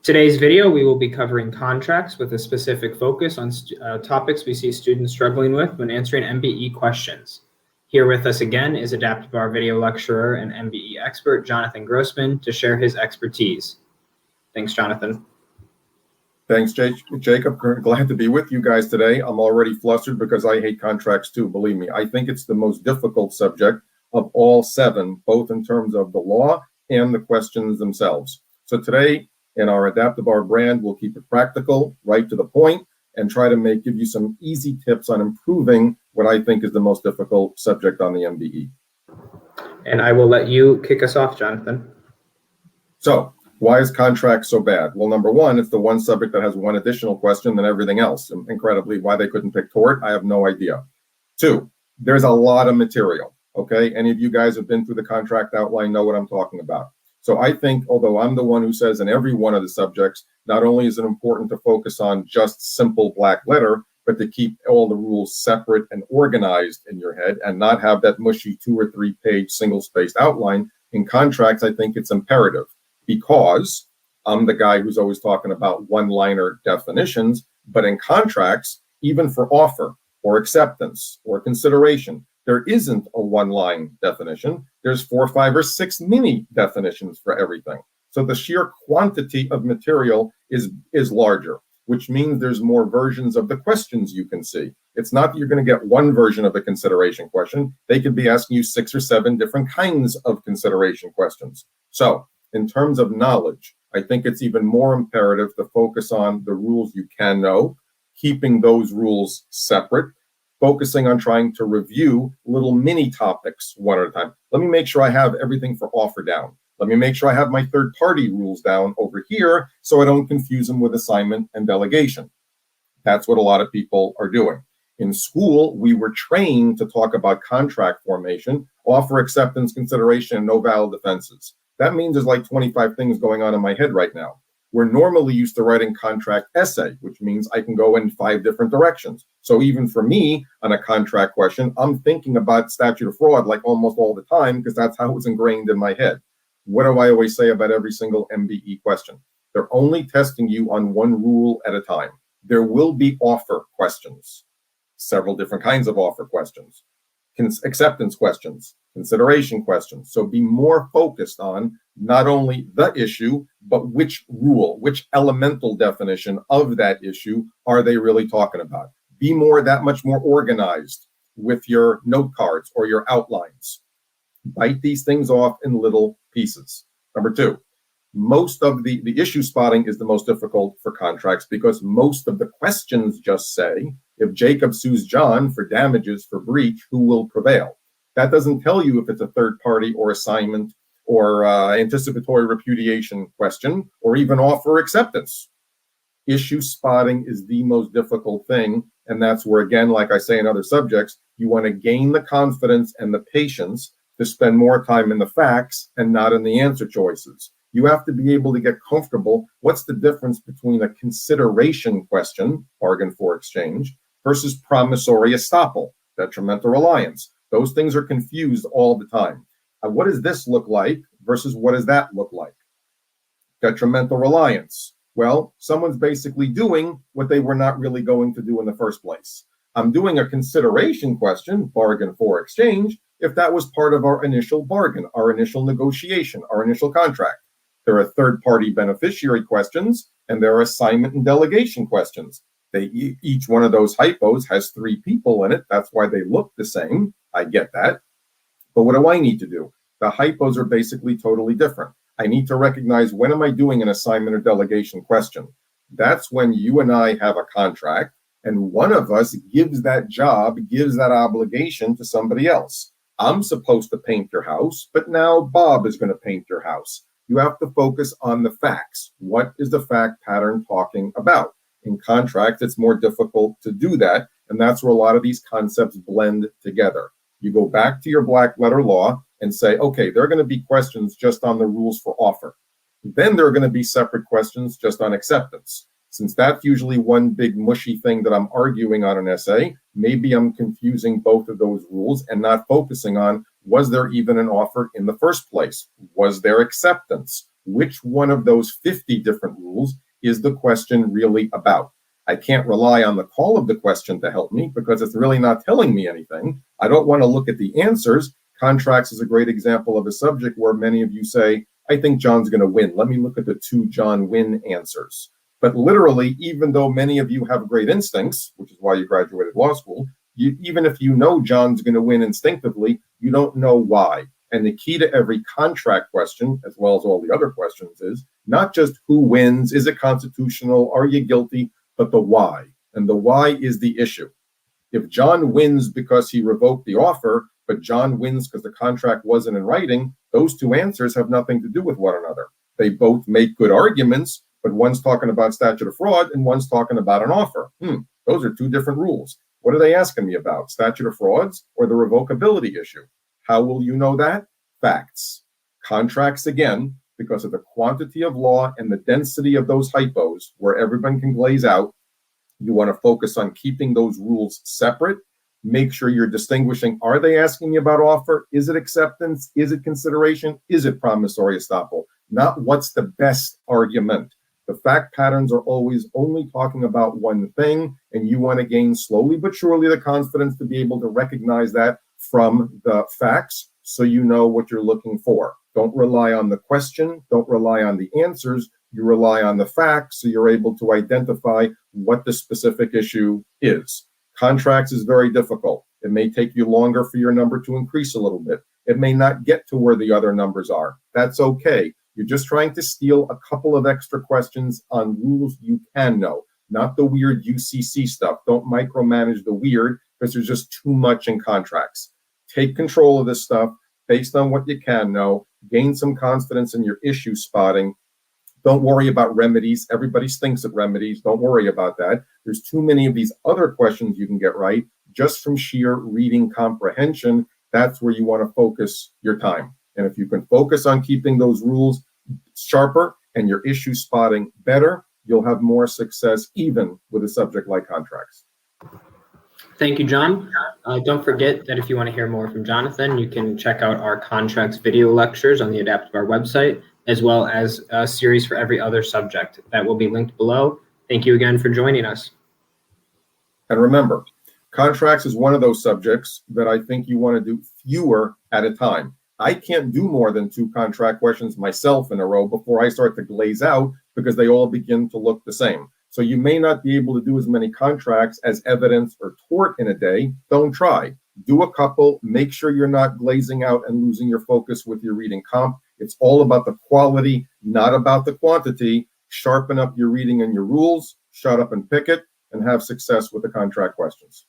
Today's video, we will be covering contracts with a specific focus on topics we see students struggling with when answering MBE questions. Here with us again is AdaptiBar video lecturer and MBE expert, Jonathan Grossman, to share his expertise. Thanks, Jonathan. Thanks, Jacob. Glad to be with you guys today. I'm already flustered because I hate contracts too, believe me. I think it's the most difficult subject of all 7, both in terms of the law and the questions themselves. So today, in our AdaptiBar brand, we'll keep it practical, right to the point, and try to give you some easy tips on improving what I think is the most difficult subject on the MBE. And I will let you kick us off, Jonathan. So, why is contract so bad? Well, number one, it's the one subject that has one additional question than everything else. Incredibly, why they couldn't pick tort, I have no idea. 2, there's a lot of material, okay? Any of you guys have been through the contract outline know what I'm talking about. So I think, although I'm the one who says in every one of the subjects, not only is it important to focus on just simple black letter, but to keep all the rules separate and organized in your head and not have that mushy 2 or 3 page single-spaced outline. In contracts, I think it's imperative because I'm the guy who's always talking about one-liner definitions, but in contracts, even for offer or acceptance or consideration, there isn't a one-line definition. There's 4, 5, or 6 mini definitions for everything. So the sheer quantity of material is larger, which means there's more versions of the questions you can see. It's not that you're going to get one version of the consideration question. They could be asking you 6 or 7 different kinds of consideration questions. So in terms of knowledge, I think it's even more imperative to focus on the rules you can know, keeping those rules separate, focusing on trying to review little mini topics one at a time. Let me make sure I have everything for offer down. Let me make sure I have my third-party rules down over here so I don't confuse them with assignment and delegation. That's what a lot of people are doing. In school, we were trained to talk about contract formation, offer acceptance, consideration, and no valid defenses. That means there's like 25 things going on in my head right now. We're normally used to writing contract essay, which means I can go in 5 different directions. So even for me, on a contract question, I'm thinking about statute of fraud like almost all the time because that's how it's ingrained in my head. What do I always say about every single MBE question? They're only testing you on one rule at a time. There will be offer questions, several different kinds of offer questions, acceptance questions, consideration questions. So be more focused on not only the issue, but which rule, which elemental definition of that issue are they really talking about? Be that much more organized with your note cards or your outlines. Bite these things off in little pieces. Number 2, most of the issue spotting is the most difficult for contracts because most of the questions just say, if Jacob sues John for damages for breach, who will prevail? That doesn't tell you if it's a third party or assignment or anticipatory repudiation question or even offer acceptance. Issue spotting is the most difficult thing. And that's where, again, like I say in other subjects, you want to gain the confidence and the patience to spend more time in the facts and not in the answer choices. You have to be able to get comfortable. What's the difference between a consideration question, bargain for exchange, versus promissory estoppel, detrimental reliance? Those things are confused all the time. What does this look like versus what does that look like? Detrimental reliance. Well, someone's basically doing what they were not really going to do in the first place. I'm doing a consideration question, bargain for exchange, if that was part of our initial bargain, our initial negotiation, our initial contract. There are third-party beneficiary questions, and there are assignment and delegation questions. Each one of those hypos has 3 people in it. That's why they look the same. I get that. But what do I need to do? The hypos are basically totally different. I need to recognize when am I doing an assignment or delegation question. That's when you and I have a contract, and one of us gives that job, gives that obligation to somebody else. I'm supposed to paint your house, but now Bob is going to paint your house. You have to focus on the facts. What is the fact pattern talking about? In contracts, it's more difficult to do that, and that's where a lot of these concepts blend together. You go back to your black letter law and say, okay, there are going to be questions just on the rules for offer. Then there are going to be separate questions just on acceptance. Since that's usually one big mushy thing that I'm arguing on an essay, maybe I'm confusing both of those rules and not focusing on, was there even an offer in the first place? Was there acceptance? which one of those 50 different rules is the question really about. I can't rely on the call of the question to help me because it's really not telling me anything. I don't want to look at the answers. Contracts is a great example of a subject where many of you say, I think John's going to win. Let me look at the 2 John win answers. But literally, even though many of you have great instincts, which is why you graduated law school, even if you know John's going to win instinctively, you don't know why. And the key to every contract question, as well as all the other questions, is not just who wins, is it constitutional, are you guilty, but the why. And the why is the issue. If John wins because he revoked the offer, but John wins because the contract wasn't in writing, those 2 answers have nothing to do with one another. They both make good arguments, but one's talking about statute of fraud and one's talking about an offer. Those are 2 different rules. What are they asking me about? Statute of frauds or the revocability issue? How will you know that? Facts. Contracts, again, because of the quantity of law and the density of those hypos where everyone can glaze out, you want to focus on keeping those rules separate. Make sure you're distinguishing, are they asking you about offer? Is it acceptance? Is it consideration? Is it promissory estoppel? Not what's the best argument. The fact patterns are always only talking about one thing, and you want to gain slowly but surely the confidence to be able to recognize that from the facts so you know what you're looking for. Don't rely on the question. Don't rely on the answers. You rely on the facts so you're able to identify what the specific issue is. Contracts is very difficult. It may take you longer for your number to increase a little bit. It may not get to where the other numbers are. That's okay. You're just trying to steal a couple of extra questions on rules you can know, not the weird UCC stuff. Don't micromanage the weird because there's just too much in contracts. Take control of this stuff based on what you can know. Gain some confidence in your issue spotting. Don't worry about remedies. Everybody stinks at remedies. Don't worry about that. There's too many of these other questions you can get right just from sheer reading comprehension. That's where you want to focus your time. And if you can focus on keeping those rules sharper and your issue spotting better, you'll have more success even with a subject like contracts. Thank you, John. Don't forget that if you want to hear more from Jonathan, you can check out our contracts video lectures on the AdaptiBar website, as well as a series for every other subject that will be linked below. Thank you again for joining us. And remember, contracts is one of those subjects that I think you want to do fewer at a time. I can't do more than 2 contract questions myself in a row before I start to glaze out because they all begin to look the same. So you may not be able to do as many contracts as evidence or tort in a day. Don't try. Do a couple. Make sure you're not glazing out and losing your focus with your reading comp. It's all about the quality, not about the quantity. Sharpen up your reading and your rules. Shut up and pick it, and have success with the contract questions.